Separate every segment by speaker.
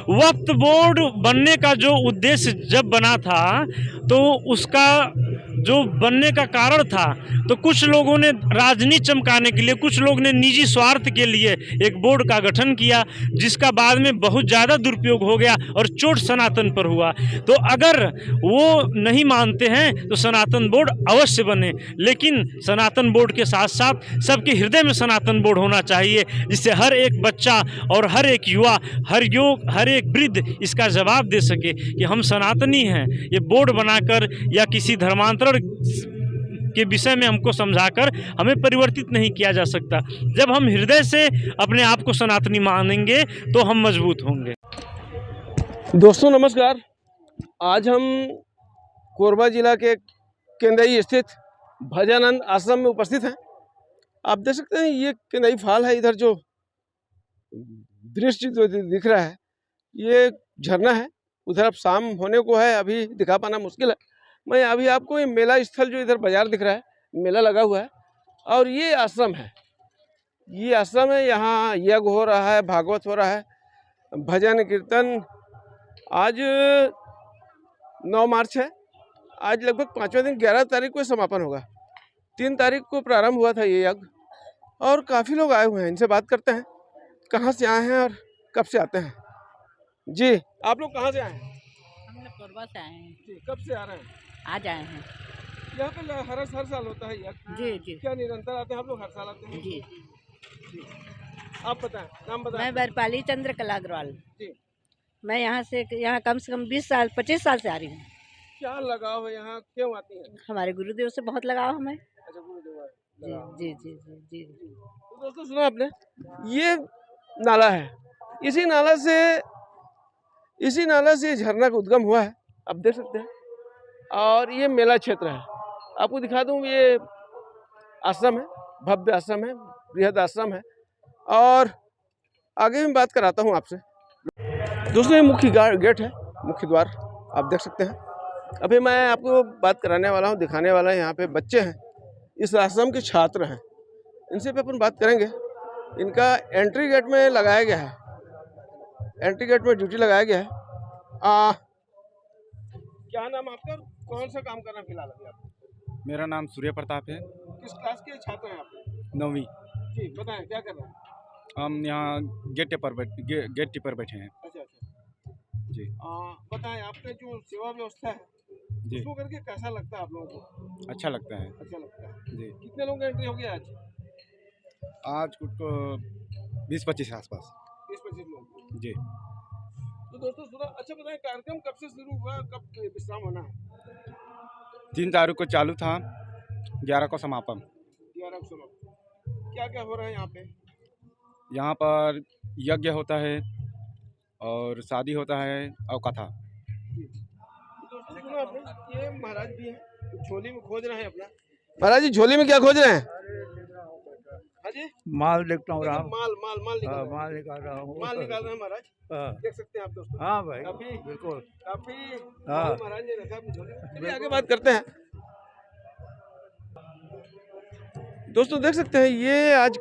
Speaker 1: वक्फ board बनने का जो उद्देश्य जब बना था तो उसका जो बनने का कारण था, तो कुछ लोगों ने राजनीति चमकाने के लिए, कुछ लोग ने निजी स्वार्थ के लिए एक बोर्ड का गठन किया, जिसका बाद में बहुत ज़्यादा दुरुपयोग हो गया और चोट सनातन पर हुआ। तो अगर वो नहीं मानते हैं तो सनातन बोर्ड अवश्य बने, लेकिन सनातन बोर्ड के साथ साथ सबके हृदय में सनातन बोर्ड होना चाहिए, जिससे हर एक बच्चा और हर एक युवा, हर एक वृद्ध इसका जवाब दे सके कि हम सनातनी हैं। ये बोर्ड बनाकर या किसी धर्मांतरण के विषय में हमको समझाकर हमें परिवर्तित नहीं किया जा सकता। जब हम हृदय से अपने आप को सनातनी मानेंगे तो हम मजबूत होंगे।
Speaker 2: दोस्तों नमस्कार। आज हम कोरबा जिला के केंदई स्थित भजनानंद आश्रम में उपस्थित हैं। आप देख सकते हैं ये केंदई फाल है। इधर जो दृश्य जो दिख रहा है ये झरना है। उधर अब शाम होने को है, अभी दिखा पाना मुश्किल है। मैं अभी आपको ये मेला स्थल जो इधर बाजार दिख रहा है, मेला लगा हुआ है और ये आश्रम है। ये आश्रम है, यहाँ यज्ञ हो रहा है, भागवत हो रहा है, भजन कीर्तन। आज 9 मार्च है। आज लगभग 5वें दिन 11 तारीख को समापन होगा। 3 तारीख को प्रारंभ हुआ था ये यज्ञ और काफ़ी लोग आए हुए हैं। इनसे बात करते हैं कहाँ से आए हैं और कब से आते हैं। जी, आप लोग कहाँ से आए हैं?
Speaker 3: हम लोग कोरबा से आए हैं।
Speaker 2: जी, कब से आ रहे हैं?
Speaker 3: आज आए हैं।
Speaker 2: यहाँ पे हर साल होता है यज्ञ।
Speaker 3: जी जी
Speaker 2: क्या निरंतर आते हैं आप लोग? हर साल आते हैं?
Speaker 3: जी।
Speaker 2: आप बताएं, नाम बताएं।
Speaker 3: मैं बरपाली चंद्र कला अग्रवाल।
Speaker 2: जी,
Speaker 3: मैं यहाँ कम से कम 25 साल से आ रही हूँ।
Speaker 2: क्या लगाव है यहाँ, क्यों आती हैं?
Speaker 3: हमारे गुरुदेव से बहुत लगाव हमें।
Speaker 2: अच्छा, गुरुदेव है।
Speaker 3: जी जी जी जी जी।
Speaker 2: तो दोस्तों सुना आपने, ये नाला है। इसी नाला से झरना का उद्गम हुआ है, आप देख सकते हैं। और ये मेला क्षेत्र है। आपको दिखा दूं, ये आश्रम है, भव्य आश्रम है, बृहद आश्रम है। और आगे भी बात कराता हूं आपसे। दोस्तों ये मुख्य गेट है, मुख्य द्वार आप देख सकते हैं। अभी मैं आपको बात कराने वाला हूं, दिखाने वाला है। यहाँ पे बच्चे हैं, इस आश्रम के छात्र हैं। इनसे पे अपन बात करेंगे। इनका एंट्री गेट में लगाया गया है, एंट्री गेट में ड्यूटी लगाया गया है। क्या नाम आपका, कौन सा काम कर रहे हैं फिलहाल अभी आप?
Speaker 4: मेरा नाम सूर्य प्रताप है।
Speaker 2: किस क्लास के छात्र हैं आप?
Speaker 4: 9वीं।
Speaker 2: जी बताएं, क्या कर रहे हैं?
Speaker 4: हम यहाँ गेट टिपर बैठे हैं।
Speaker 2: अच्छा अच्छा
Speaker 4: जी।
Speaker 2: बताएं, आपका जो सेवा व्यवस्था है
Speaker 4: जी,
Speaker 2: उसको करके कैसा लगता है आप लोगों को?
Speaker 4: अच्छा लगता है।
Speaker 2: अच्छा लगता है।
Speaker 4: जी,
Speaker 2: कितने लोगों की एंट्री होगी आज?
Speaker 4: आज कुछ 20-25 के आसपास।
Speaker 2: 20-25 लोग।
Speaker 4: जी।
Speaker 2: तो दोस्तों सुना, अच्छा बताएं, कार्यक्रम कब से शुरू हुआ, कब विश्राम होना है?
Speaker 4: 3 तारीख को चालू था, 11 को समापन।
Speaker 2: 11 को समाप्त। क्या क्या हो रहा है यहाँ पे?
Speaker 4: यहाँ पर यज्ञ होता है और शादी होता है और कथा।
Speaker 2: तो दोस्तों सुना आपने, ये महाराज भी हैं, झोली में खोज रहे हैं अपना। महाराज जी झोली में क्या खोज रहे हैं? हाँ जी,
Speaker 5: माल देखता हूँ।
Speaker 2: माल निकाल रहे हैं।
Speaker 5: माल निकाल रहा हूँ।
Speaker 2: माल निकाल रहे हैं महाराज,
Speaker 5: हाँ।
Speaker 2: देख सकते हैं आप दोस्तों।
Speaker 5: हाँ भाई,
Speaker 2: काफी
Speaker 5: बिल्कुल।
Speaker 2: माल महाराज ने रखा अपनी झोली में। चलिए आगे बात करते हैं। दोस्तों देख सकते हैं ये आज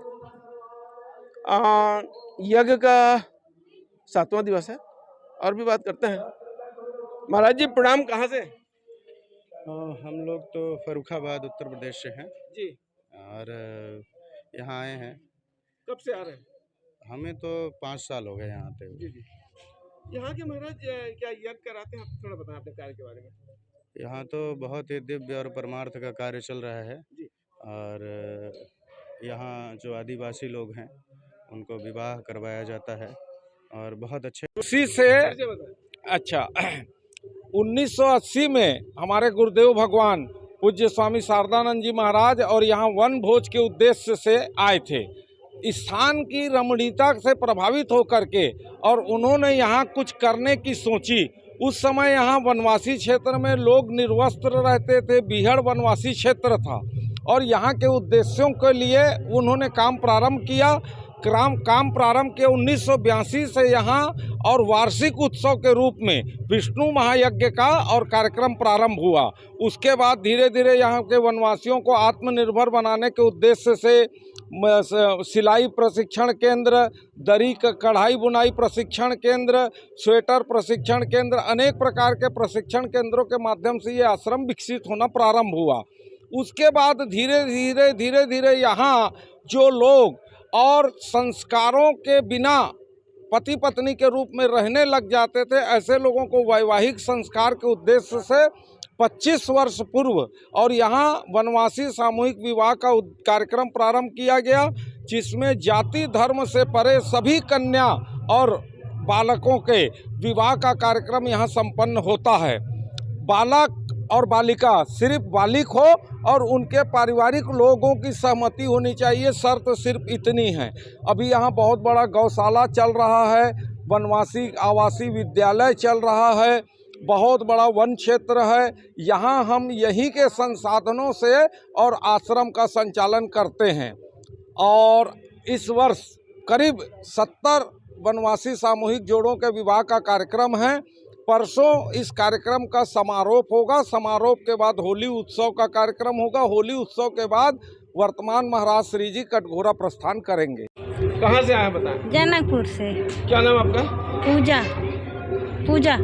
Speaker 2: यज्ञ का 7वां दिवस है। और भी बात करते हैं। महाराज जी प्रणाम, कहाँ से?
Speaker 6: हम लोग तो फर्रुखाबाद उत्तर प्रदेश से हैं
Speaker 2: जी।
Speaker 6: और यहाँ आए हैं।
Speaker 2: कब से आ रहे हैं?
Speaker 6: हमें तो 5 साल हो गए यहाँ आते हुए।
Speaker 2: जी जी। यहाँ के महाराज क्या यज्ञ कराते हैं, आप थोड़ा बताएं अपने कार्य के बारे में।
Speaker 6: यहाँ तो बहुत ही दिव्य और परमार्थ का कार्य चल रहा है।
Speaker 2: जी।
Speaker 6: और यहाँ जो आदिवासी लोग हैं उनको विवाह करवाया जाता है और बहुत अच्छे
Speaker 5: उसी से अच्छा 1980 में हमारे गुरुदेव भगवान पूज्य स्वामी शारदानंद जी महाराज और यहाँ वन भोज के उद्देश्य से आए थे। स्थान की रमणीयता से प्रभावित होकर के और उन्होंने यहाँ कुछ करने की सोची। उस समय यहाँ वनवासी क्षेत्र में लोग निर्वस्त्र रहते थे, बीहड़ वनवासी क्षेत्र था और यहाँ के उद्देश्यों के लिए उन्होंने काम प्रारंभ किया। काम प्रारंभ के 1982 से यहाँ और वार्षिक उत्सव के रूप में विष्णु महायज्ञ का और कार्यक्रम प्रारंभ हुआ। उसके बाद धीरे धीरे यहाँ के वनवासियों को आत्मनिर्भर बनाने के उद्देश्य से सिलाई प्रशिक्षण केंद्र, दरी कढ़ाई बुनाई प्रशिक्षण केंद्र, स्वेटर प्रशिक्षण केंद्र, अनेक प्रकार के प्रशिक्षण केंद्रों के माध्यम से ये आश्रम विकसित होना प्रारंभ हुआ। उसके बाद धीरे धीरे यहाँ जो लोग और संस्कारों के बिना पति पत्नी के रूप में रहने लग जाते थे, ऐसे लोगों को वैवाहिक संस्कार के उद्देश्य से 25 वर्ष पूर्व और यहाँ वनवासी सामूहिक विवाह का कार्यक्रम प्रारंभ किया गया, जिसमें जाति धर्म से परे सभी कन्या और बालकों के विवाह का कार्यक्रम यहाँ संपन्न होता है। बालक और बालिका सिर्फ बालिक हो और उनके पारिवारिक लोगों की सहमति होनी चाहिए, शर्त सिर्फ इतनी है। अभी यहाँ बहुत बड़ा गौशाला चल रहा है, वनवासी आवासीय विद्यालय चल रहा है, बहुत बड़ा वन क्षेत्र है। यहाँ हम यहीं के संसाधनों से और आश्रम का संचालन करते हैं और इस वर्ष करीब 70 वनवासी सामूहिक जोड़ों के विवाह का कार्यक्रम है। परसों इस कार्यक्रम का समारोह होगा। समारोह के बाद होली उत्सव का कार्यक्रम होगा। होली उत्सव के बाद वर्तमान महाराज श्री जी कटघोरा प्रस्थान करेंगे।
Speaker 2: कहाँ से आए बताएं?
Speaker 3: जनकपुर से।
Speaker 2: क्या नाम आपका?
Speaker 3: पूजा। पूजा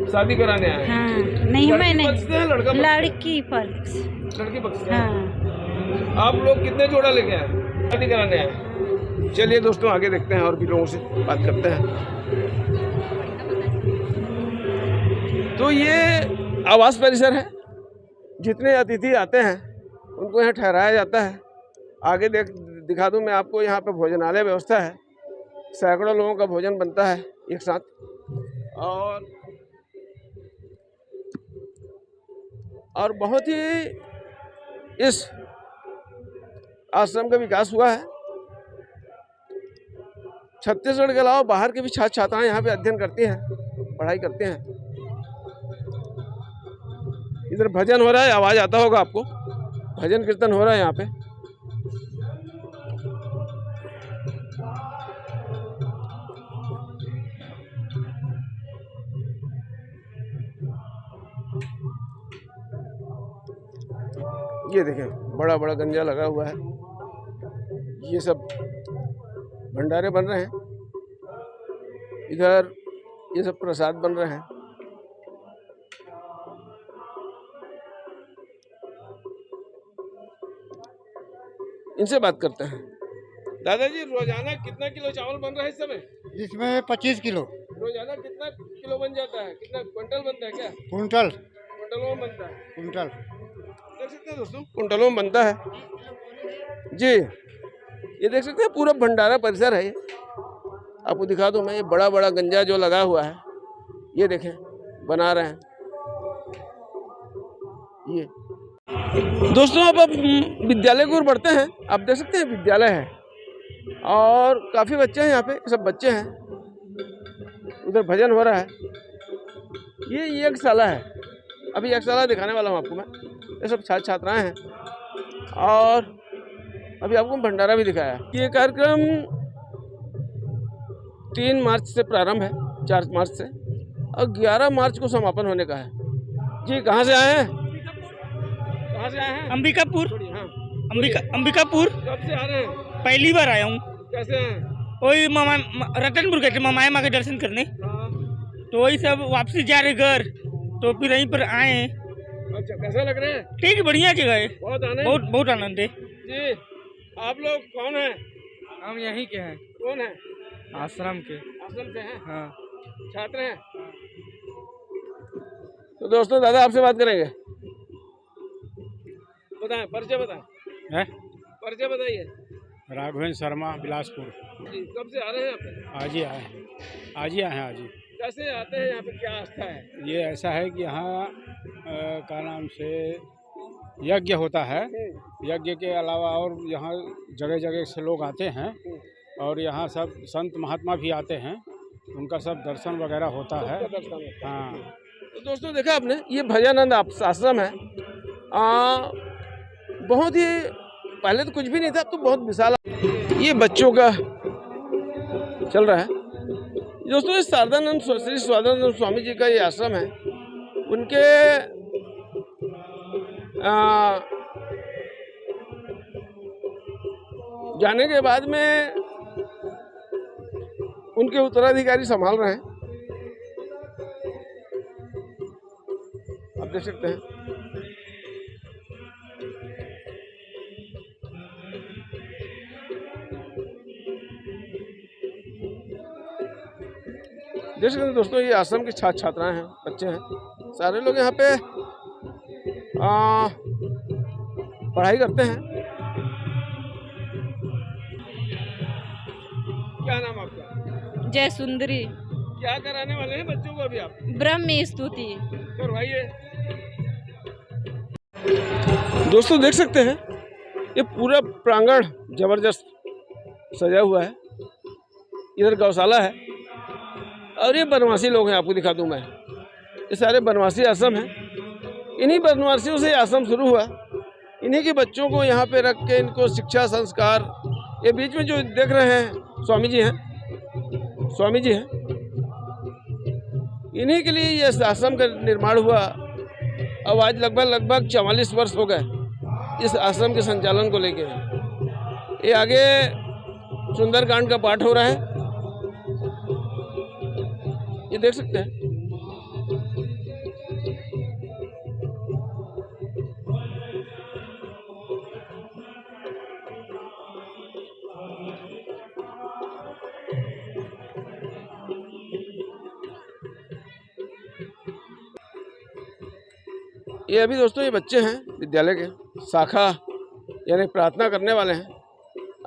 Speaker 2: शादी कराने आए?
Speaker 3: हाँ, नहीं मैं नहीं,
Speaker 2: पक्ष से है, लड़का पक्ष?
Speaker 3: लड़की पक्ष।
Speaker 2: लड़की पक्ष से?
Speaker 3: हाँ।
Speaker 2: आप लोग कितने जोड़ा लेके आए? शादी कराने आए? चलिए दोस्तों आगे देखते हैं और भी लोगों से बात करते हैं। तो ये आवास परिसर है, जितने अतिथि आते हैं उनको यहाँ ठहराया जाता है। आगे दिखा दूँ मैं आपको, यहाँ पे भोजनालय व्यवस्था है, सैकड़ों लोगों का भोजन बनता है एक साथ। और बहुत ही इस आश्रम का विकास हुआ है। छत्तीसगढ़ के अलावा बाहर के भी छात्र छात्राएं यहाँ पे अध्ययन करती हैं, पढ़ाई करते हैं। इधर भजन हो रहा है, आवाज़ आता होगा आपको, भजन कीर्तन हो रहा है यहाँ पे। ये देखें बड़ा बड़ा गंजा लगा हुआ है, ये सब भंडारे बन रहे हैं। इधर ये सब प्रसाद बन रहे हैं। इनसे बात करते हैं। दादाजी रोजाना कितना किलो चावल बन रहा है इस समय?
Speaker 7: इसमें 25 किलो।
Speaker 2: रोजाना कितना किलो बन जाता है? कितना क्विंटल बनता है? क्या
Speaker 7: कुंटल?
Speaker 2: क्विंटलों में बनता है।
Speaker 7: कुंटल
Speaker 2: देख सकते हैं दोस्तों, कुंटलों में बनता है जी। ये देख सकते हैं पूरा भंडारा परिसर है। ये आपको दिखा दूं मैं, ये बड़ा बड़ा गंजा जो लगा हुआ है, ये देखें बना रहे हैं। ये दोस्तों अब विद्यालय की ओर बढ़ते हैं। आप देख सकते हैं विद्यालय है और काफ़ी बच्चे हैं यहाँ पे, सब बच्चे हैं। उधर भजन हो रहा है। ये एक शाला है, अभी एक शाला दिखाने वाला हूँ आपको मैं। ये सब छात्र छात्राएँ हैं और अभी आपको भंडारा भी दिखाया। ये कार्यक्रम 3 मार्च से प्रारंभ है, 4 मार्च से, और 11 मार्च को समापन होने का है। जी कहाँ से आए हैं? कहाँ से आए हैं?
Speaker 1: अंबिकापुर।
Speaker 2: हाँ।
Speaker 1: अंबिकापुर।
Speaker 2: कब से आ रहे हैं?
Speaker 1: पहली बार आया हूँ।
Speaker 2: कैसे हैं?
Speaker 1: वही मामा रतनपुर गए थे मामाए माँ के दर्शन करने,
Speaker 2: हाँ।
Speaker 1: तो वही सब वापसी जा रहे घर, तो फिर यहीं पर आए।
Speaker 2: अच्छा, कैसे लग रहे हैं?
Speaker 1: ठीक है, बढ़िया के गए, बहुत आनंद है
Speaker 2: जी। आप लोग कौन हैं?
Speaker 4: हम यहीं के हैं।
Speaker 2: कौन है?
Speaker 4: आश्रम के।
Speaker 2: आश्रम से हैं?
Speaker 4: हाँ।
Speaker 2: छात्र हैं? तो दोस्तों दादा आपसे बात करेंगे। बताएं, परिचय बताएं। परिचय बताइए।
Speaker 8: राघवेंद्र शर्मा, बिलासपुर।
Speaker 2: जी, कब से आ रहे हैं यहाँ पे?
Speaker 8: आज ही आए हैं, आज ही आए हैं, आज ही।
Speaker 2: कैसे आते हैं यहाँ पे, क्या आस्था है?
Speaker 8: ये ऐसा है कि यहाँ का नाम से यज्ञ होता है। यज्ञ के अलावा और यहाँ जगह जगह से लोग आते हैं और यहाँ सब संत महात्मा भी आते हैं, उनका सब दर्शन वगैरह होता है। हाँ।
Speaker 2: तो दोस्तों देखा आपने, ये भजनानंद आश्रम है। बहुत ही पहले तो कुछ भी नहीं था, अब तो बहुत विशाल। ये बच्चों का चल रहा है दोस्तों। ये शारदानंद श्री शारदानंद स्वामी जी का ये आश्रम है। उनके जाने के बाद में उनके उत्तराधिकारी संभाल रहे हैं। आप देख सकते हैं। देख सकते हैं दोस्तों, ये आश्रम के छात्र छात्राएं हैं, बच्चे हैं, सारे लोग यहाँ पे पढ़ाई करते हैं। क्या नाम आपका?
Speaker 7: जय सुंदरी।
Speaker 2: क्या कराने वाले हैं बच्चों को अभी आप?
Speaker 7: ब्रह्म स्तुति
Speaker 2: करवाइए। दोस्तों देख सकते हैं, ये पूरा प्रांगण जबरदस्त सजा हुआ है। इधर गौशाला है और ये बनवासी लोग हैं। आपको दिखा दूं मैं, ये सारे बनवासी आश्रम हैं। इन्हीं बनवासियों से आश्रम शुरू हुआ। इन्हीं के बच्चों को यहाँ पे रख के इनको शिक्षा संस्कार, ये बीच में जो देख रहे हैं स्वामी जी हैं, इन्हीं के लिए ये आश्रम का निर्माण हुआ। अब आज लगभग 44 वर्ष हो गए इस आश्रम के संचालन को लेके। ये आगे सुंदरकांड का पाठ हो रहा है, ये देख सकते हैं। ये अभी दोस्तों ये बच्चे हैं विद्यालय के, शाखा यानी प्रार्थना करने वाले हैं।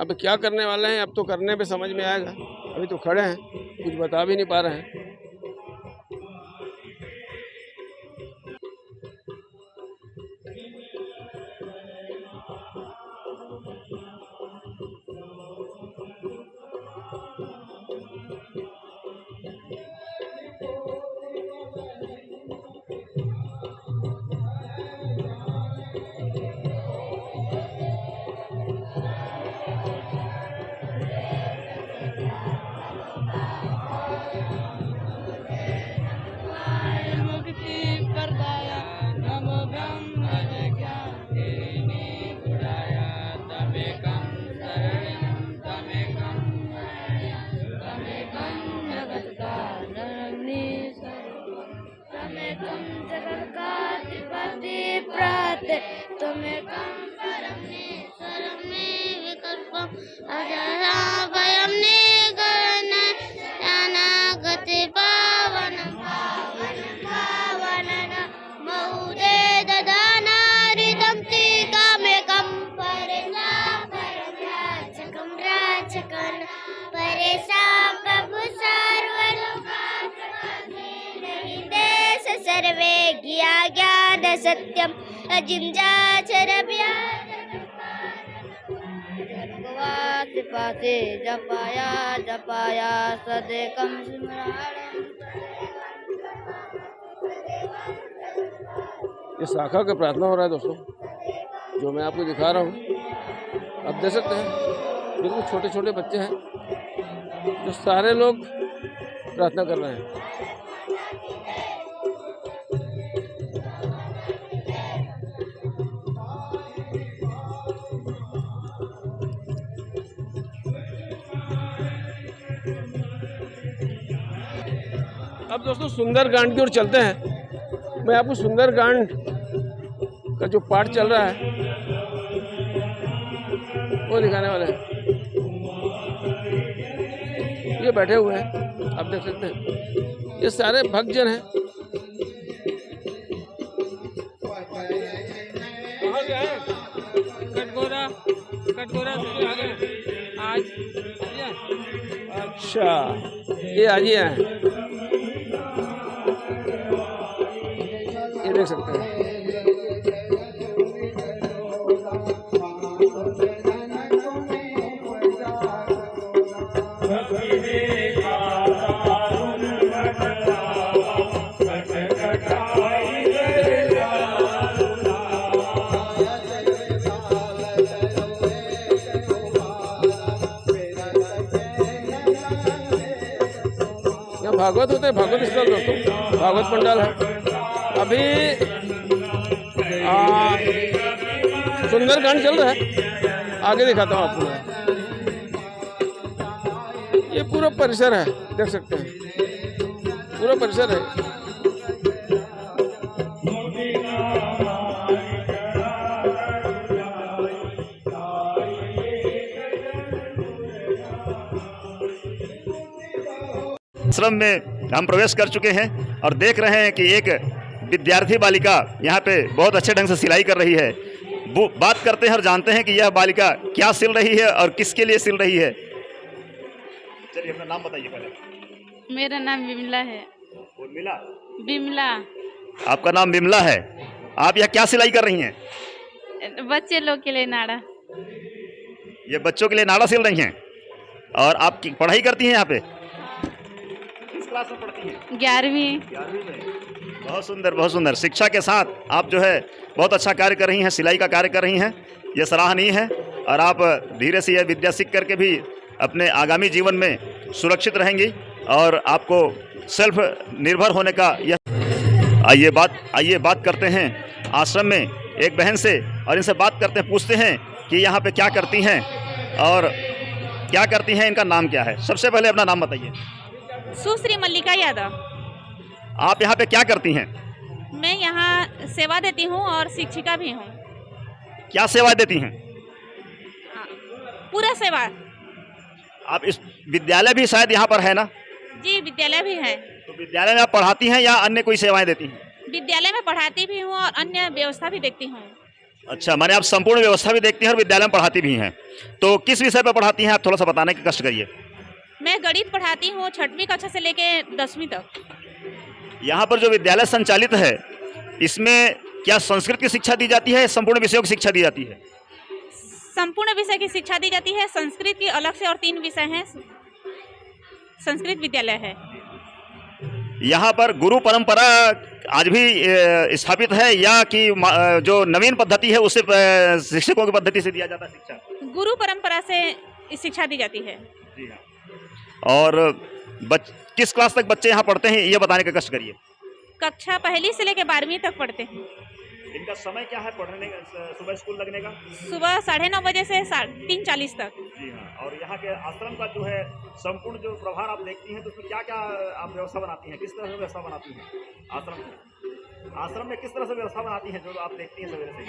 Speaker 2: अब क्या करने वाले हैं अब तो करने पे समझ में आएगा। अभी तो खड़े हैं, कुछ बता भी नहीं पा रहे हैं।
Speaker 9: सर्वे ज्ञान सत्यम पासे जपाया जपाया सदेकम
Speaker 2: ये शाखा का प्रार्थना हो रहा है दोस्तों, जो मैं आपको दिखा रहा हूँ। आप देख सकते हैं बिल्कुल छोटे छोटे बच्चे हैं, जो सारे लोग प्रार्थना कर रहे हैं। अब दोस्तों सुंदरकांड की ओर चलते हैं। मैं आपको सुंदरकांड का जो पाठ चल रहा है वो दिखाने वाला है। ये बैठे हुए हैं, आप देख सकते हैं, ये सारे भक्तजन हैं। कहाँ से आए?
Speaker 7: कटघोरा से आ गए आज।
Speaker 2: अच्छा, ये आज ही आए, ये देख सकते हैं। भागवत होते हैं, भागवत स्थल दोस्तों, भागवत पंडाल है। अभी सुंदरकांड चल रहा है, आगे दिखाता हूँ आपको। ये पूरा परिसर है, देख सकते हैं, पूरा परिसर है।
Speaker 10: आश्रम में हम प्रवेश कर चुके हैं और देख रहे हैं कि एक विद्यार्थी बालिका यहाँ पे बहुत अच्छे ढंग से सिलाई कर रही है। वो बात करते हैं और जानते हैं कि यह बालिका क्या सिल रही है और किसके लिए सिल रही है। चलिए अपना नाम बताइए पहले।
Speaker 7: मेरा नाम विमला है।
Speaker 10: उर्मिला?
Speaker 7: विमला।
Speaker 10: आपका नाम विमला है। आप यह क्या सिलाई कर रही हैं?
Speaker 7: बच्चे लोग के लिए नाड़ा।
Speaker 10: ये बच्चों के लिए नाड़ा सिल रही हैं। और आप पढ़ाई करती हैं यहाँ पे? किस क्लास में पढ़ती हैं?
Speaker 7: 11वीं।
Speaker 10: 11वीं में। बहुत सुंदर, बहुत सुंदर। शिक्षा के साथ आप जो है बहुत अच्छा कार्य कर रही हैं, सिलाई का कार्य कर रही हैं, ये सराहनीय है। और आप धीरे से यह विद्या सीख करके भी अपने आगामी जीवन में सुरक्षित रहेंगी और आपको सेल्फ निर्भर होने का यह आइए बात करते हैं आश्रम में एक बहन से और इनसे बात करते हैं, पूछते हैं कि यहाँ पे क्या करती हैं और क्या करती हैं, इनका नाम क्या है। सबसे पहले अपना नाम बताइए।
Speaker 7: सुश्री मल्लिका यादव।
Speaker 10: आप यहाँ पे क्या करती हैं?
Speaker 7: मैं यहाँ सेवा देती हूँ और शिक्षिका भी हूँ।
Speaker 10: क्या सेवा देती हैं?
Speaker 7: पूरा सेवा।
Speaker 10: आप इस विद्यालय भी शायद यहाँ पर है ना?
Speaker 7: जी विद्यालय भी है।
Speaker 10: तो विद्यालय में आप पढ़ाती हैं या अन्य कोई सेवाएं देती हैं?
Speaker 7: विद्यालय में पढ़ाती भी हूँ और अन्य व्यवस्था भी देखती हूँ।
Speaker 10: अच्छा, माने आप संपूर्ण व्यवस्था भी देखती हैं और विद्यालय में पढ़ाती भी हैं। तो किस विषय पर पढ़ाती हैं आप थोड़ा सा बताने की कष्ट करिए।
Speaker 7: मैं गणित पढ़ाती हूँ 6वीं कक्षा से लेके 10वीं तक।
Speaker 10: यहाँ पर जो विद्यालय संचालित है इसमें क्या संस्कृत की शिक्षा दी जाती है, संपूर्ण विषयों की शिक्षा दी जाती है?
Speaker 7: संपूर्ण विषय की शिक्षा दी जाती है। संस्कृत की अलग से और 3 विषय हैं। संस्कृत विद्यालय है।
Speaker 10: यहाँ पर गुरु परंपरा आज भी स्थापित है या कि जो नवीन पद्धति है उससे शिक्षकों की पद्धति से दिया जाता है शिक्षा?
Speaker 7: गुरु परंपरा से शिक्षा दी जाती है।
Speaker 10: जी हाँ। और किस क्लास तक बच्चे यहाँ पढ़ते हैं ये बताने का कष्ट करिए।
Speaker 7: कक्षा 1 से लेकर 12वीं तक पढ़ते हैं।
Speaker 10: इनका समय क्या है पढ़ने का, सुबह स्कूल लगने का?
Speaker 7: सुबह 9:30 बजे से 3:40 तक।
Speaker 10: जी हाँ। और यहाँ के आश्रम का जो है संपूर्ण जो प्रभार आप देखती हैं तो उसमें क्या क्या आप व्यवस्था बनाती हैं, किस तरह से व्यवस्था बनाती हैं आश्रम में किस तरह से व्यवस्था बनाती हैं जो आप देखती हैं सवेरे से?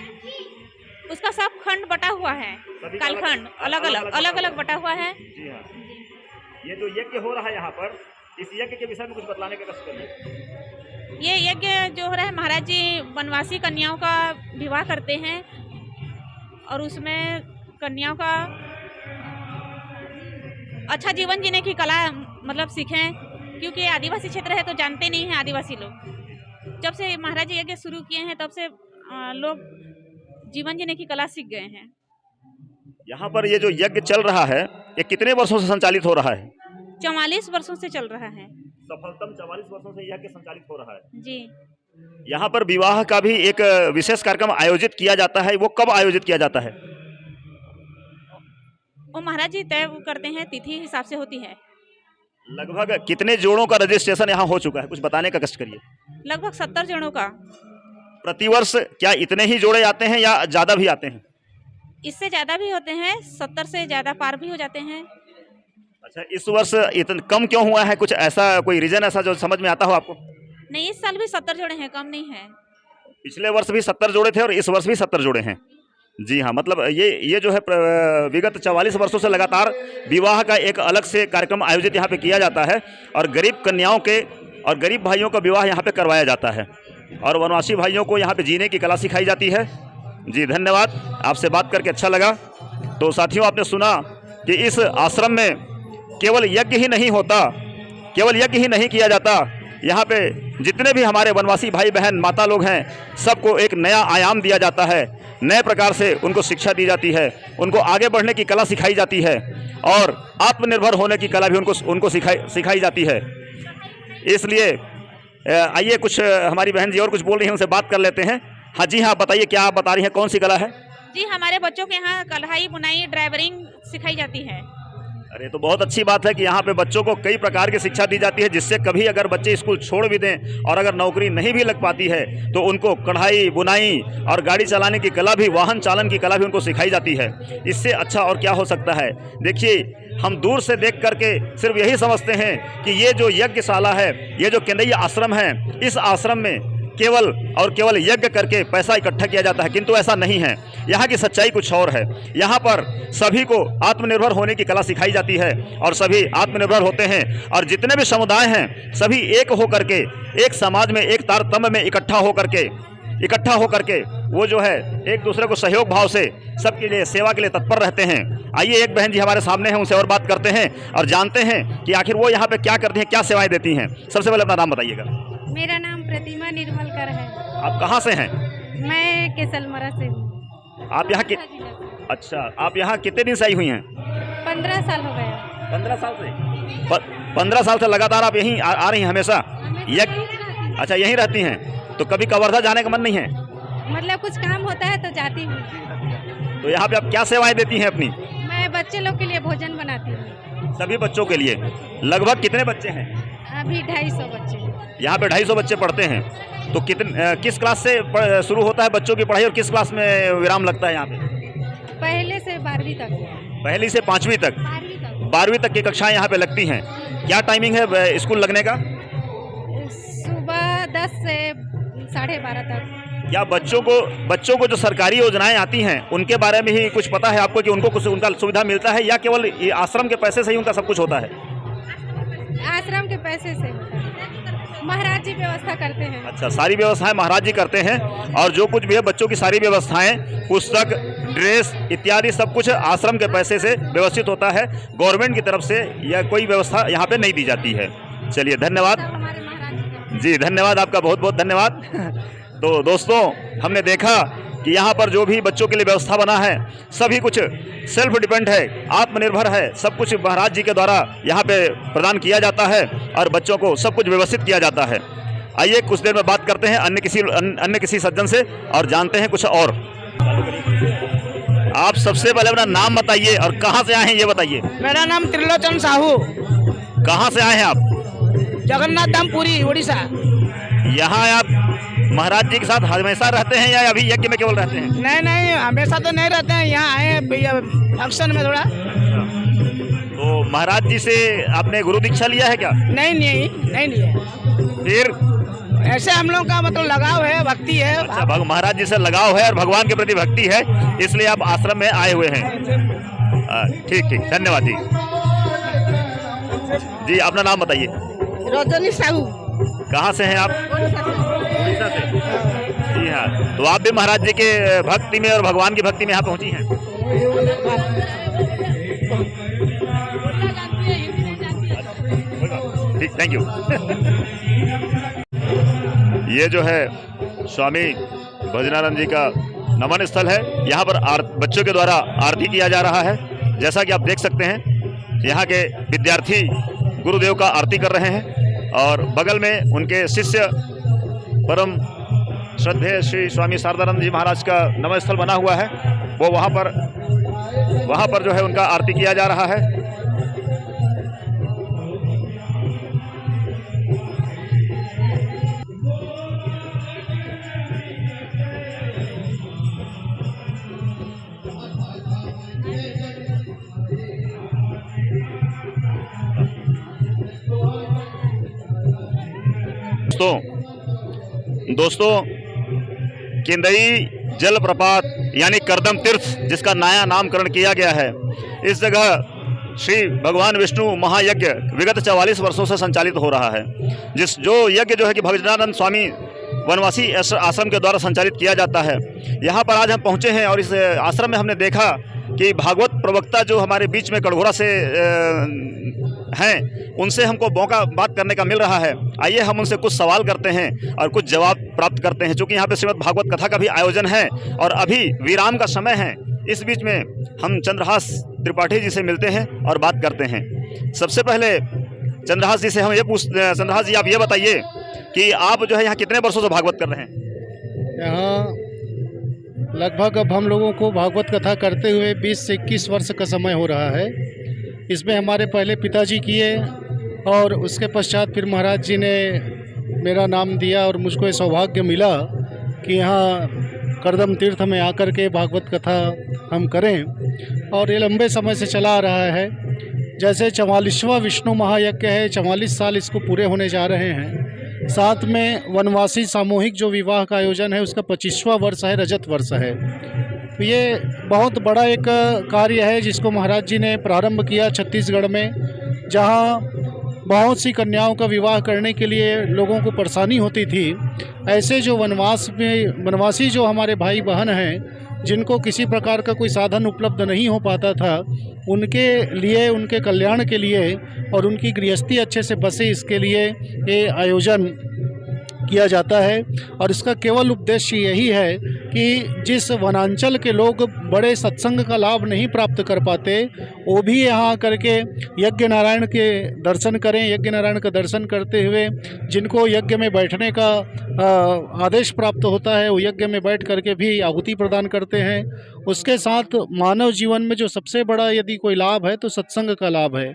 Speaker 7: उसका सब खंड बटा हुआ है, कालखंड अलग अलग बटा हुआ है।
Speaker 10: जी हाँ। ये जो यज्ञ हो रहा है यहाँ पर, इस यज्ञ के विषय में कुछ बतलाने का कष्ट करिए।
Speaker 7: ये यज्ञ जो हो रहा है, महाराज जी वनवासी कन्याओं का विवाह करते हैं और उसमें कन्याओं का अच्छा जीवन जीने की कला मतलब सीखें, क्योंकि आदिवासी क्षेत्र है तो जानते नहीं हैं आदिवासी लोग। जब से महाराज जी यज्ञ शुरू किए हैं तब से लोग जीवन जीने की कला सीख गए हैं।
Speaker 10: यहाँ पर ये जो यज्ञ चल रहा है ये कितने वर्षों से संचालित हो रहा है?
Speaker 7: 44 वर्षों से चल रहा है।
Speaker 10: सफलतम 44 वर्षों से यज्ञ संचालित हो रहा है।
Speaker 7: जी।
Speaker 10: यहाँ पर विवाह का भी एक विशेष कार्यक्रम आयोजित किया जाता है, वो कब आयोजित किया जाता है?
Speaker 7: वो महाराज जी तय करते हैं, तिथि हिसाब से होती है।
Speaker 10: लगभग कितने जोड़ों का रजिस्ट्रेशन यहाँ हो चुका है, कुछ बताने का कष्ट करिए।
Speaker 7: लगभग 70 जोड़ों का।
Speaker 10: प्रतिवर्ष क्या इतने ही जोड़े आते हैं या ज़्यादा भी आते हैं?
Speaker 7: इससे ज़्यादा भी होते हैं, 70 से ज़्यादा पार भी हो जाते हैं।
Speaker 10: अच्छा, इस वर्ष इतना कम क्यों हुआ है? कुछ ऐसा कोई रीजन ऐसा जो समझ में आता हो आपको?
Speaker 7: नहीं, इस साल भी 70 जोड़े हैं, कम नहीं है।
Speaker 10: पिछले वर्ष भी 70 जोड़े थे और इस वर्ष भी 70 जोड़े हैं। जी हाँ, मतलब ये जो है विगत 44 वर्षों से लगातार विवाह का एक अलग से कार्यक्रम आयोजित यहाँ पे किया जाता है और गरीब कन्याओं के और गरीब भाइयों का विवाह यहाँ पे करवाया जाता है और वनवासी भाइयों को यहाँ पे जीने की कला सिखाई जाती है। जी धन्यवाद, आपसे बात करके अच्छा लगा। तो साथियों, आपने सुना कि इस आश्रम में केवल यज्ञ ही नहीं होता, केवल यज्ञ ही नहीं किया जाता, यहाँ पे जितने भी हमारे वनवासी भाई बहन माता लोग हैं सबको एक नया आयाम दिया जाता है, नए प्रकार से उनको शिक्षा दी जाती है, उनको आगे बढ़ने की कला सिखाई जाती है और आत्मनिर्भर होने की कला भी उनको सिखाई जाती है। इसलिए आइए कुछ हमारी बहन जी और कुछ बोल रही हैं, उनसे बात कर लेते हैं। हाँ जी हाँ, बताइए क्या आप बता रही हैं, कौन सी कला है?
Speaker 7: जी, हमारे बच्चों के यहाँ कढ़ाई बुनाई ड्राइवरिंग सिखाई जाती है।
Speaker 10: अरे तो बहुत अच्छी बात है कि यहाँ पे बच्चों को कई प्रकार की शिक्षा दी जाती है, जिससे कभी अगर बच्चे स्कूल छोड़ भी दें और अगर नौकरी नहीं भी लग पाती है तो उनको कढ़ाई बुनाई और गाड़ी चलाने की कला भी, वाहन चालन की कला भी उनको सिखाई जाती है। इससे अच्छा और क्या हो सकता है। देखिए हम दूर से देख करके सिर्फ यही समझते हैं कि ये जो यज्ञशाला है, ये जो केंद्रीय आश्रम है, इस आश्रम में केवल और केवल यज्ञ करके पैसा इकट्ठा किया जाता है, किंतु ऐसा नहीं है। यहाँ की सच्चाई कुछ और है। यहाँ पर सभी को आत्मनिर्भर होने की कला सिखाई जाती है और सभी आत्मनिर्भर होते हैं, और जितने भी समुदाय हैं सभी एक होकर के, एक समाज में, एक तारतम्य में इकट्ठा होकर के वो जो है एक दूसरे को सहयोग भाव से सबके लिए सेवा के लिए तत्पर रहते हैं। आइए, एक बहन जी हमारे सामने हैं, उनसे और बात करते हैं और जानते हैं कि आखिर वो यहाँ पे क्या करती हैं, क्या सेवाएं देती हैं। सबसे पहले अपना नाम बताइएगा।
Speaker 3: मेरा नाम प्रतिमा निर्मलकर है।
Speaker 10: आप कहाँ से हैं?
Speaker 3: मैं केसलमरा से हूँ।
Speaker 10: आप यहाँ के अच्छा, आप यहाँ कितने दिन से आई हुई हैं?
Speaker 3: 15 साल हो गया।
Speaker 10: 15 साल से 15 साल से लगातार आप यहीं आ रही हैं हमेशा? अच्छा, यहीं रहती हैं, तो कभी कवर्धा जाने का मन नहीं है?
Speaker 3: मतलब कुछ काम होता है तो जाती हूँ।
Speaker 10: तो यहाँ पे आप क्या सेवाएं देती हैं अपनी?
Speaker 3: मैं बच्चे लोग के लिए भोजन बनाती हूँ।
Speaker 10: सभी बच्चों के लिए? लगभग कितने बच्चे हैं?
Speaker 3: अभी 250 बच्चे।
Speaker 10: यहाँ पे 250 बच्चे पढ़ते हैं। तो किस क्लास से शुरू होता है बच्चों की पढ़ाई और किस क्लास में विराम लगता है यहाँ पे?
Speaker 3: पहले से 12वीं तक।
Speaker 10: पहली से 5वीं तक? 12वीं तक की कक्षाएं यहाँ पे लगती हैं। क्या टाइमिंग है स्कूल लगने का?
Speaker 3: सुबह 10 से 12:30 तक।
Speaker 10: क्या बच्चों को जो सरकारी योजनाएं आती हैं उनके बारे में ही कुछ पता है आपको कि उनको कुछ उनका सुविधा मिलता है, या केवल आश्रम के पैसे से ही उनका सब कुछ होता है?
Speaker 3: आश्रम के पैसे से होता है। महाराज जी व्यवस्था करते हैं।
Speaker 10: अच्छा, सारी व्यवस्थाएं महाराज जी करते हैं, और जो कुछ भी है बच्चों की सारी व्यवस्थाएं, पुस्तक, ड्रेस इत्यादि सब कुछ आश्रम के पैसे से व्यवस्थित होता है। गवर्नमेंट की तरफ से या कोई व्यवस्था यहाँ पे नहीं दी जाती है। चलिए, धन्यवाद जी, धन्यवाद आपका, बहुत बहुत धन्यवाद। तो दोस्तों, हमने देखा कि यहाँ पर जो भी बच्चों के लिए व्यवस्था बना है सभी कुछ सेल्फ डिपेंड है, आत्मनिर्भर है। सब कुछ महाराज जी के द्वारा यहाँ पे प्रदान किया जाता है और बच्चों को सब कुछ व्यवस्थित किया जाता है। आइए कुछ देर में बात करते हैं अन्य किसी सज्जन से और जानते हैं कुछ और। आप सबसे पहले अपना नाम बताइए और कहाँ से आए हैं ये बताइए।
Speaker 11: मेरा नाम त्रिलोचन साहू।
Speaker 10: कहाँ से आए हैं आप?
Speaker 11: जगन्नाथ धाम पुरी, उड़ीसा।
Speaker 10: यहाँ आप महाराज जी के साथ हमेशा रहते हैं या अभी यज्ञ में केवल रहते हैं?
Speaker 11: नहीं, हमेशा तो नहीं रहते हैं, यहाँ आए फंक्शन में थोड़ा।
Speaker 10: तो महाराज जी से आपने गुरु दीक्षा लिया है क्या?
Speaker 11: नहीं लिया।
Speaker 10: फिर
Speaker 11: ऐसे हम लोग का मतलब लगाव है, भक्ति है।
Speaker 10: अच्छा, महाराज जी से लगाव है और भगवान के प्रति भक्ति है, इसलिए आप आश्रम में आए हुए हैं। ठीक, धन्यवाद जी। जी, अपना नाम बताइए।
Speaker 11: रजनी साहू।
Speaker 10: कहाँ से हैं आप? उड़ीसा से। जी हाँ, तो आप भी महाराज जी के भक्ति में और भगवान की भक्ति में यहाँ पहुँची हैं? ठीक, थैंक यू। ये जो है स्वामी भजनानंद जी का नमन स्थल है। यहाँ पर बच्चों के द्वारा आरती किया जा रहा है। जैसा कि आप देख सकते हैं, यहाँ के विद्यार्थी गुरुदेव का आरती कर रहे हैं और बगल में उनके शिष्य परम श्रद्धेय श्री स्वामी शारदानंद जी महाराज का नमन स्थल बना हुआ है। वो वहाँ पर जो है उनका आरती किया जा रहा है। दोस्तों, केंदई जलप्रपात यानी करदम तीर्थ, जिसका नया नामकरण किया गया है, इस जगह श्री भगवान विष्णु महायज्ञ विगत 44 वर्षों से संचालित हो रहा है। जो यज्ञ जो है कि भजनानंद स्वामी वनवासी आश्रम के द्वारा संचालित किया जाता है। यहाँ पर आज हम पहुँचे हैं और इस आश्रम में हमने देखा कि भागवत प्रवक्ता जो हमारे बीच में कड़घोरा से हैं, उनसे हमको मौका बात करने का मिल रहा है। आइए हम उनसे कुछ सवाल करते हैं और कुछ जवाब प्राप्त करते हैं। चूँकि यहाँ पे श्रीमद् भागवत कथा का भी आयोजन है और अभी विराम का समय है, इस बीच में हम चंद्रहास त्रिपाठी जी से मिलते हैं और बात करते हैं। सबसे पहले चंद्रहास जी से हम ये चंद्रहास जी, आप ये बताइए कि आप जो है यहाँ कितने वर्षों से भागवत कर रहे हैं?
Speaker 12: यहाँ लगभग अब हम लोगों को भागवत कथा करते हुए 20 से 21 वर्ष का समय हो रहा है। इसमें हमारे पहले पिताजी किए और उसके पश्चात फिर महाराज जी ने मेरा नाम दिया और मुझको ये सौभाग्य मिला कि यहाँ करदम तीर्थ में आकर के भागवत कथा हम करें, और ये लंबे समय से चला आ रहा है। जैसे 44वां विष्णु महायज्ञ है, 44 साल इसको पूरे होने जा रहे हैं। साथ में वनवासी सामूहिक जो विवाह का आयोजन है उसका 25वां वर्ष है, रजत वर्ष है। तो ये बहुत बड़ा एक कार्य है जिसको महाराज जी ने प्रारंभ किया छत्तीसगढ़ में, जहाँ बहुत सी कन्याओं का विवाह करने के लिए लोगों को परेशानी होती थी। ऐसे जो वनवासी जो हमारे भाई बहन हैं, जिनको किसी प्रकार का कोई साधन उपलब्ध नहीं हो पाता था, उनके लिए, उनके कल्याण के लिए और उनकी गृहस्थी अच्छे से बसे, इसके लिए ये आयोजन किया जाता है। और इसका केवल उद्देश्य यही है कि जिस वनांचल के लोग बड़े सत्संग का लाभ नहीं प्राप्त कर पाते, वो भी यहाँ आकर के यज्ञ नारायण के दर्शन करें। यज्ञ नारायण का दर्शन करते हुए जिनको यज्ञ में बैठने का आदेश प्राप्त होता है, वो यज्ञ में बैठ करके भी आहुति प्रदान करते हैं। उसके साथ मानव जीवन में जो सबसे बड़ा यदि कोई लाभ है तो सत्संग का लाभ है।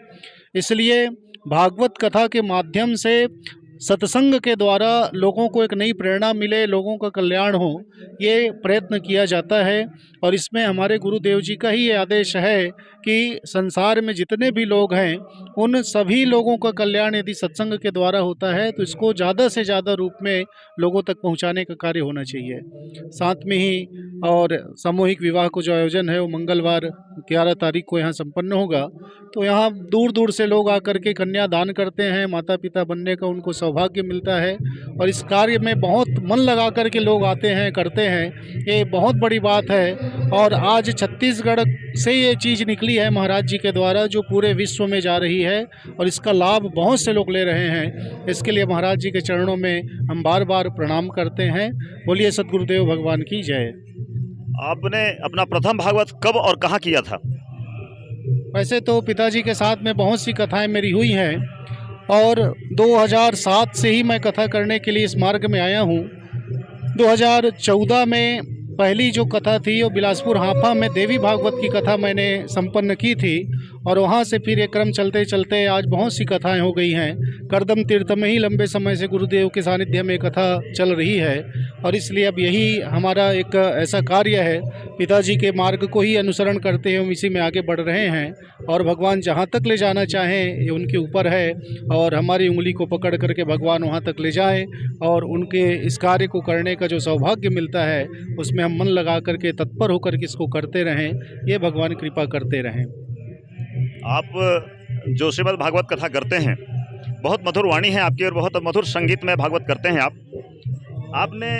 Speaker 12: इसलिए भागवत कथा के माध्यम से, सत्संग के द्वारा लोगों को एक नई प्रेरणा मिले, लोगों का कल्याण हो, ये प्रयत्न किया जाता है। और इसमें हमारे गुरुदेव जी का ही ये आदेश है कि संसार में जितने भी लोग हैं, उन सभी लोगों का कल्याण यदि सत्संग के द्वारा होता है तो इसको ज़्यादा से ज़्यादा रूप में लोगों तक पहुंचाने का कार्य होना चाहिए। साथ में ही और सामूहिक विवाह को जो आयोजन है वो मंगलवार 11 तारीख को यहाँ संपन्न होगा। तो यहाँ दूर दूर से लोग आकर के कन्या दान करते हैं, माता पिता बनने का उनको सौभाग्य मिलता है। और इस कार्य में बहुत मन लगा कर के लोग आते हैं, करते हैं, ये बहुत बड़ी बात है। और आज छत्तीसगढ़ से ये चीज़ निकली है महाराज जी के द्वारा, जो पूरे विश्व में जा रही है और इसका लाभ बहुत से लोग ले रहे हैं। इसके लिए महाराज जी के चरणों में हम बार बार प्रणाम करते हैं। बोलिए सद्गुरुदेव भगवान की जय।
Speaker 10: आपने अपना प्रथम भागवत कब और कहाँ किया था?
Speaker 12: वैसे तो पिताजी के साथ में बहुत सी कथाएं मेरी हुई हैं और 2007 से ही मैं कथा करने के लिए इस मार्ग में आया हूँ। 2014 में पहली जो कथा थी वो बिलासपुर हांफा में देवी भागवत की कथा मैंने संपन्न की थी और वहाँ से फिर ये क्रम चलते चलते आज बहुत सी कथाएं हो गई हैं। करदम तीर्थ में ही लंबे समय से गुरुदेव के सानिध्य में कथा चल रही है और इसलिए अब यही हमारा एक ऐसा कार्य है, पिताजी के मार्ग को ही अनुसरण करते हुए हम इसी में आगे बढ़ रहे हैं। और भगवान जहाँ तक ले जाना चाहें ये उनके ऊपर है और हमारी उंगली को पकड़ करके भगवान वहाँ तक ले जाएं और उनके इस कार्य को करने का जो सौभाग्य मिलता है उसमें हम मन लगा करके तत्पर होकर के इसको करते रहें। ये भगवान कृपा करते रहें।
Speaker 10: आप जो श्रीमद् भागवत कथा करते हैं, बहुत मधुर वाणी है आपकी और बहुत मधुर संगीत में भागवत करते हैं आप। आपने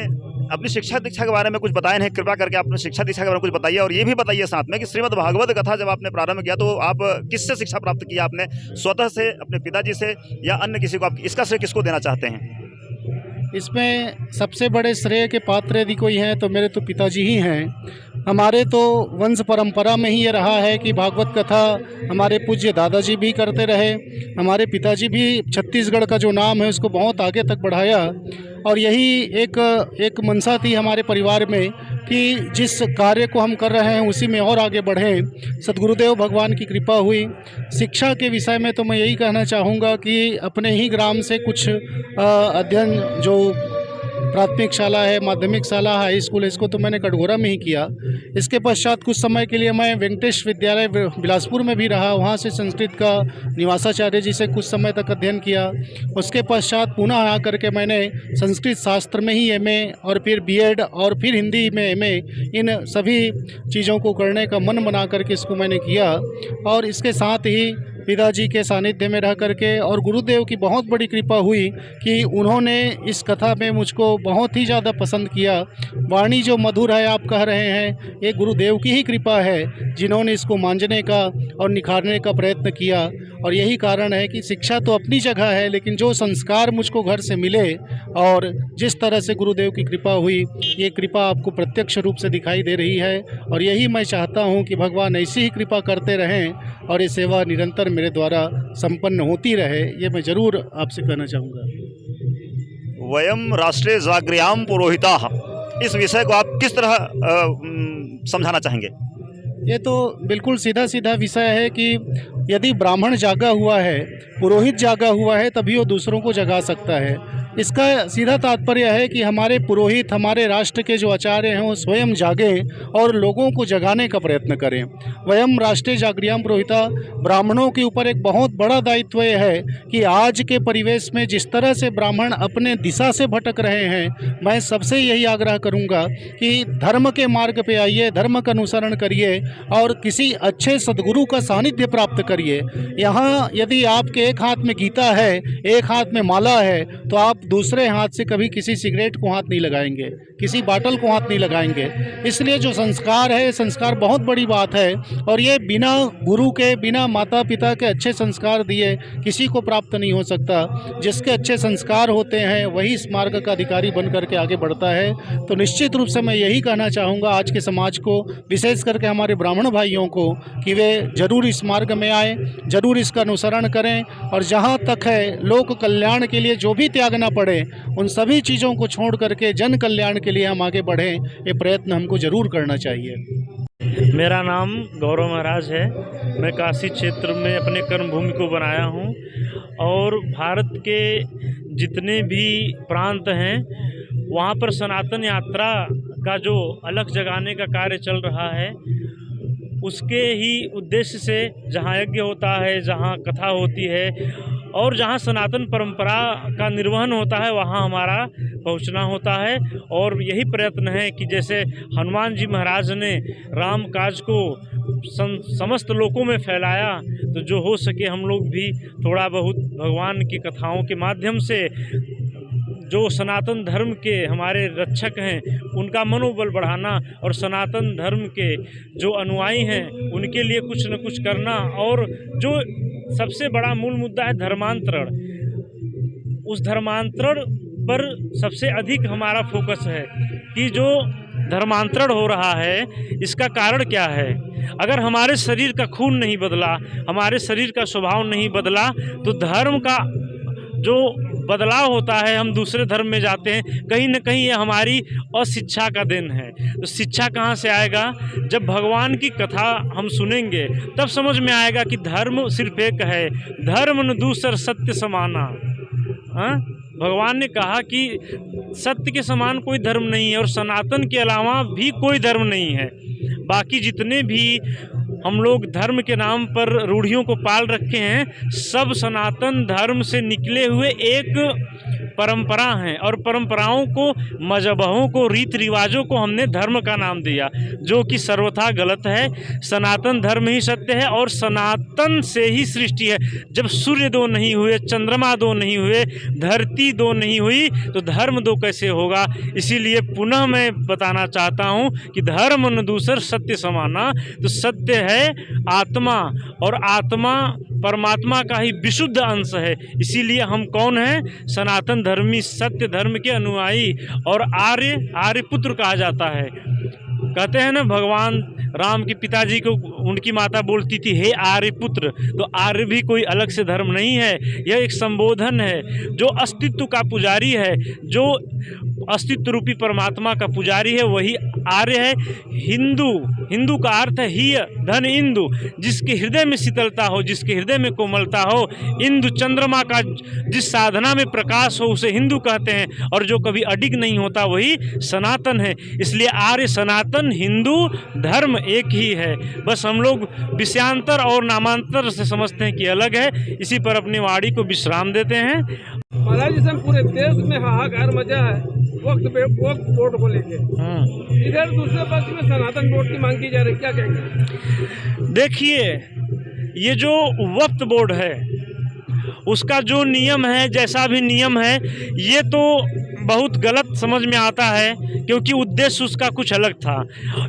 Speaker 10: अपनी शिक्षा दीक्षा के बारे में कुछ बताया नहीं, कृपया करके आपने शिक्षा दीक्षा के बारे में कुछ बताइए। और ये भी बताइए साथ में कि श्रीमद् भागवत कथा जब आपने प्रारंभ किया तो आप किससे शिक्षा प्राप्त किया? आपने स्वतः से, अपने पिताजी से या अन्य किसी को? आप इसका श्रेय किसको देना चाहते हैं?
Speaker 12: इसमें सबसे बड़े श्रेय के पात्र यदि कोई हैं तो मेरे तो पिताजी ही हैं। हमारे तो वंश परंपरा में ही ये रहा है कि भागवत कथा हमारे पूज्य दादाजी भी करते रहे, हमारे पिताजी भी छत्तीसगढ़ का जो नाम है उसको बहुत आगे तक बढ़ाया। और यही एक मनसा थी हमारे परिवार में कि जिस कार्य को हम कर रहे हैं उसी में और आगे बढ़ें। सद्गुरुदेव भगवान की कृपा हुई। शिक्षा के विषय में तो मैं यही कहना चाहूँगा कि अपने ही ग्राम से कुछ अध्ययन, जो प्राथमिक शाला है, माध्यमिक शाला, हाई स्कूल, इसको तो मैंने कटघोरा में ही किया। इसके पश्चात कुछ समय के लिए मैं वेंकटेश विद्यालय बिलासपुर में भी रहा, वहाँ से संस्कृत का निवासाचार्य जी से कुछ समय तक अध्ययन किया। उसके पश्चात पुनः आकर के मैंने संस्कृत शास्त्र में ही एमए और फिर बीएड और फिर हिंदी में एमए, इन सभी चीज़ों को करने का मन बना करके इसको मैंने किया। और इसके साथ ही पिताजी के सानिध्य में रह करके और गुरुदेव की बहुत बड़ी कृपा हुई कि उन्होंने इस कथा में मुझको बहुत ही ज़्यादा पसंद किया। वाणी जो मधुर है आप कह रहे हैं, ये गुरुदेव की ही कृपा है जिन्होंने इसको मांझने का और निखारने का प्रयत्न किया। और यही कारण है कि शिक्षा तो अपनी जगह है, लेकिन जो संस्कार मुझको घर से मिले और जिस तरह से गुरुदेव की कृपा हुई, ये कृपा आपको प्रत्यक्ष रूप से दिखाई दे रही है। और यही मैं चाहता हूँ कि भगवान ऐसी ही कृपा करते रहें और ये सेवा निरंतर मेरे द्वारा संपन्न होती रहे, ये मैं ज़रूर आपसे कहना चाहूँगा।
Speaker 10: वयम राष्ट्रे जागृयाम पुरोहिताः, इस विषय को आप किस तरह समझाना चाहेंगे?
Speaker 12: ये तो बिल्कुल सीधा सीधा विषय है कि यदि ब्राह्मण जागा हुआ है, पुरोहित जागा हुआ है, तभी वो दूसरों को जगा सकता है। इसका सीधा तात्पर्य है कि हमारे पुरोहित, हमारे राष्ट्र के जो आचार्य हैं, वो स्वयं जागें और लोगों को जगाने का प्रयत्न करें। वयम राष्ट्रीय जागृयाम पुरोहिता, ब्राह्मणों के ऊपर एक बहुत बड़ा दायित्व ये है कि आज के परिवेश में जिस तरह से ब्राह्मण अपने दिशा से भटक रहे हैं, मैं सबसे यही आग्रह करूंगा कि धर्म के मार्ग पे आइए, धर्म का अनुसरण करिए और किसी अच्छे सद्गुरु का सानिध्य प्राप्त करिए। यहाँ यदि आपके एक हाथ में गीता है, एक हाथ में माला है, तो आप दूसरे हाथ से कभी किसी सिगरेट को हाथ नहीं लगाएंगे, किसी बाटल को हाथ नहीं लगाएंगे। इसलिए जो संस्कार है, संस्कार बहुत बड़ी बात है और ये बिना गुरु के, बिना माता पिता के अच्छे संस्कार दिए किसी को प्राप्त नहीं हो सकता। जिसके अच्छे संस्कार होते हैं वही इस मार्ग का अधिकारी बन करके आगे बढ़ता है। तो निश्चित रूप से मैं यही कहना चाहूँगा आज के समाज को, विशेष करके हमारे ब्राह्मण भाइयों को, कि वे जरूर इस मार्ग में आए, जरूर इसका अनुसरण करें और जहाँ तक है लोक कल्याण के लिए जो भी त्यागना पड़े, उन सभी चीज़ों को छोड़ करके जन कल्याण के लिए हम आगे बढ़ें, ये प्रयत्न हमको जरूर करना चाहिए।
Speaker 1: मेरा नाम गौरव महाराज है। मैं काशी क्षेत्र में अपने कर्मभूमि को बनाया हूँ और भारत के जितने भी प्रांत हैं वहाँ पर सनातन यात्रा का जो अलख जगाने का कार्य चल रहा है, उसके ही उद्देश्य से जहाँ यज्ञ होता है, जहाँ कथा होती है और जहाँ सनातन परंपरा का निर्वहन होता है, वहाँ हमारा पहुँचना होता है। और यही प्रयत्न है कि जैसे हनुमान जी महाराज ने राम काज को समस्त लोकों में फैलाया, तो जो हो सके हम लोग भी थोड़ा बहुत भगवान की कथाओं के माध्यम से जो सनातन धर्म के हमारे रक्षक हैं उनका मनोबल बढ़ाना और सनातन धर्म के जो अनुयायी हैं उनके लिए कुछ न कुछ करना। और जो सबसे बड़ा मूल मुद्दा है धर्मांतरण, उस धर्मांतरण पर सबसे अधिक हमारा फोकस है कि जो धर्मांतरण हो रहा है इसका कारण क्या है। अगर हमारे शरीर का खून नहीं बदला, हमारे शरीर का स्वभाव नहीं बदला, तो धर्म का जो बदलाव होता है, हम दूसरे धर्म में जाते हैं, कहीं न कहीं ये हमारी अशिक्षा का देन है। तो शिक्षा कहाँ से आएगा? जब भगवान की कथा हम सुनेंगे तब समझ में आएगा कि धर्म सिर्फ एक है, धर्म न दूसर सत्य समाना। हाँ, भगवान ने कहा कि सत्य के समान कोई धर्म नहीं है और सनातन के अलावा भी कोई धर्म नहीं है। बाकी जितने भी हम लोग धर्म के नाम पर रूढ़ियों को पाल रखे हैं, सब सनातन धर्म से निकले हुए एक परंपरा हैं और परंपराओं को, मजहबों को, रीति रिवाजों को हमने धर्म का नाम दिया, जो कि सर्वथा गलत है। सनातन धर्म ही सत्य है और सनातन से ही सृष्टि है। जब सूर्य दो नहीं हुए, चंद्रमा दो नहीं हुए, धरती दो नहीं हुई, तो धर्म दो कैसे होगा? इसीलिए पुनः मैं बताना चाहता हूँ कि धर्म न दूसर सत्य समाना। तो सत्य है आत्मा और आत्मा परमात्मा का ही विशुद्ध अंश है। इसीलिए हम कौन हैं? सनातन धर्मी, सत्य धर्म के अनुयायी और आर्य पुत्र कहा जाता है। कहते हैं ना, भगवान राम के पिताजी को उनकी माता बोलती थी, हे आर्य पुत्र। तो आर्य भी कोई अलग से धर्म नहीं है, यह एक संबोधन है। जो अस्तित्व का पुजारी है, जो अस्तित्व रूपी परमात्मा का पुजारी है, वही आर्य है। हिंदू का अर्थ है ही धन इंदु, जिसके हृदय में शीतलता हो, जिसके हृदय में कोमलता हो। इंदु चंद्रमा का जिस साधना में प्रकाश हो उसे हिंदू कहते हैं और जो कभी अडिग नहीं होता वही सनातन है। इसलिए आर्य, सनातन, हिंदू धर्म एक ही है। बस हम लोग विषयांतर और नामांतर से समझते हैं कि अलग है। इसी पर अपनी वाणी को विश्राम देते हैं।
Speaker 2: महाराज जी, पूरे देश में हाहाकार मचा है वक्फ बोर्ड को लेके। इधर दूसरे पक्ष में सनातन बोर्ड की मांग की जा रही, क्या कहेंगे?
Speaker 1: देखिए, ये जो वक्फ बोर्ड है उसका जो नियम है, जैसा भी नियम है, ये तो बहुत गलत समझ में आता है क्योंकि उद्देश्य उसका कुछ अलग था।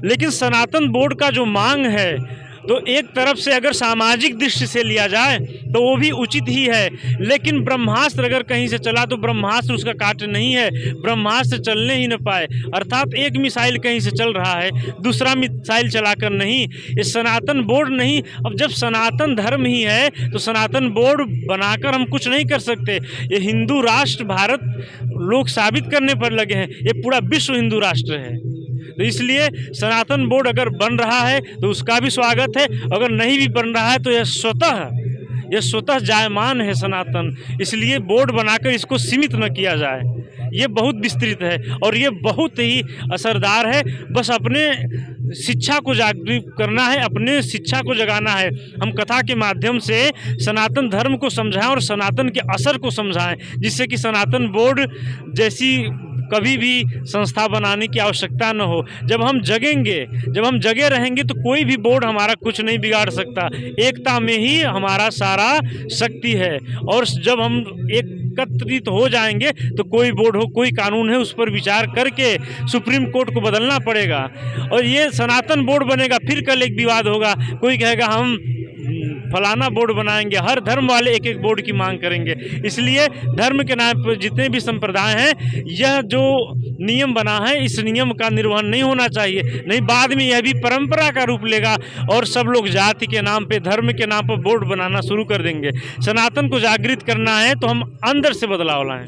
Speaker 1: लेकिन सनातन बोर्ड का जो मांग है, तो एक तरफ से अगर सामाजिक दृष्टि से लिया जाए तो वो भी उचित ही है। लेकिन ब्रह्मास्त्र अगर कहीं से चला तो ब्रह्मास्त्र उसका कार्य नहीं है, ब्रह्मास्त्र चलने ही न पाए। अर्थात एक मिसाइल कहीं से चल रहा है, दूसरा मिसाइल चलाकर नहीं। ये सनातन बोर्ड नहीं। अब जब सनातन धर्म ही है तो सनातन बोर्ड बनाकर हम कुछ नहीं कर सकते। ये हिंदू राष्ट्र भारत लोग साबित करने पर लगे हैं, ये पूरा विश्व हिंदू राष्ट्र है। तो इसलिए सनातन बोर्ड अगर बन रहा है तो उसका भी स्वागत है, अगर नहीं भी बन रहा है तो यह स्वतः जायमान है सनातन, इसलिए बोर्ड बनाकर इसको सीमित न किया जाए। ये बहुत विस्तृत है और ये बहुत ही असरदार है। बस अपने शिक्षा को जागृत करना है, अपने शिक्षा को जगाना है। हम कथा के माध्यम से सनातन धर्म को समझाएं और सनातन के असर को समझाएं, जिससे कि सनातन बोर्ड जैसी कभी भी संस्था बनाने की आवश्यकता न हो। जब हम जगे रहेंगे तो कोई भी बोर्ड हमारा कुछ नहीं बिगाड़ सकता। एकता में ही हमारा सारा शक्ति है और जब हम एकत्रित हो जाएंगे तो कोई बोर्ड हो, कोई कानून है, उस पर विचार करके सुप्रीम कोर्ट को बदलना पड़ेगा और ये सनातन बोर्ड बनेगा। फिर कल एक विवाद होगा, कोई कहेगा हम फलाना बोर्ड बनाएंगे, हर धर्म वाले एक एक बोर्ड की मांग करेंगे। इसलिए धर्म के नाम पर जितने भी संप्रदाय हैं, यह जो नियम बना है इस नियम का निर्वहन नहीं होना चाहिए, नहीं बाद में यह भी परंपरा का रूप लेगा और सब लोग जाति के नाम पे, धर्म के नाम पर बोर्ड बनाना शुरू कर देंगे। सनातन को जागृत करना है तो हम अंदर से बदलाव लाएं।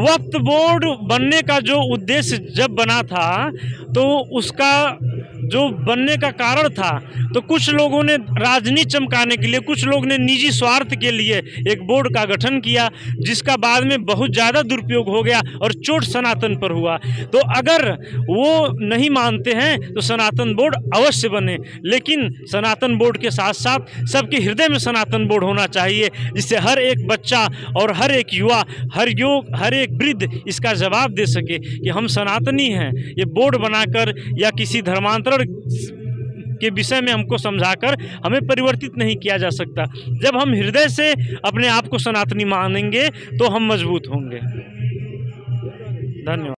Speaker 1: वक्फ बोर्ड बनने का जो उद्देश्य जब बना था तो उसका जो बनने का कारण था, तो कुछ लोगों ने राजनीति चमकाने के लिए, कुछ लोग ने निजी स्वार्थ के लिए एक बोर्ड का गठन किया, जिसका बाद में बहुत ज़्यादा दुरुपयोग हो गया और चोट सनातन पर हुआ। तो अगर वो नहीं मानते हैं तो सनातन बोर्ड अवश्य बने, लेकिन सनातन बोर्ड के साथ साथ सबके हृदय में सनातन बोर्ड होना चाहिए, जिससे हर एक बच्चा और हर एक युवा, हर एक वृद्ध इसका जवाब दे सके कि हम सनातनी हैं। ये बोर्ड बनाकर या किसी धर्मांतरण के विषय में हमको समझाकर हमें परिवर्तित नहीं किया जा सकता। जब हम हृदय से अपने आप को सनातनी मानेंगे तो हम मजबूत होंगे। धन्यवाद।